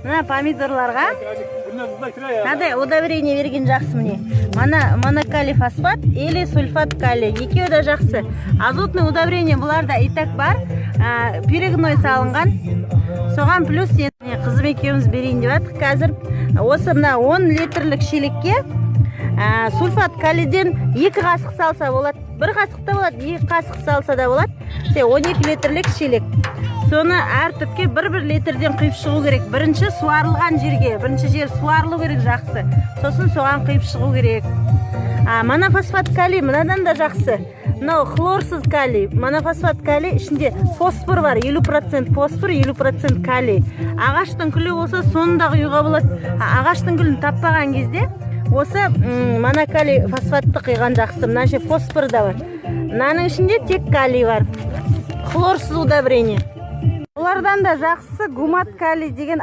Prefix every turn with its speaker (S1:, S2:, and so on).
S1: Мына помидорларга мындай удобрение берген жақсы міне. Мана монокалий фосфат или сульфат калий. Екеуі де жақсы. Азотный удобрение бұларда и так бар. Перегной салынған. Соған плюс қызым екеуміз берейін деп жатық қазір. Осы мына 10 литрлік шелекке сульфат калийден 2 қасық салса болады. 1 қасық та болады, 2 қасық салса да болады. 12 литрлік шелек. Соны әр түпке 1 литрден құйып шығу керек. Бірінші суарылған жерге, бірінші жер суарылу керек жақсы. Сосын соған құйып шығу керек. Монофосфат калий мынадан да жақсы. Мынау хлорсыз калий. Монофосфат калий ішінде фосфор бар, 50% фосфор, 50% калий. Ағаштың күлі болса, соны да құюға болады. Ағаштың күлін таппаған кезде осы монокалий фосфатты құйған жақсы. Мынанша фосфор да бар. Мынаның ішінде тек калий бар. Хлорсыз удобрение. Олардан да жақсысы гумат калий деген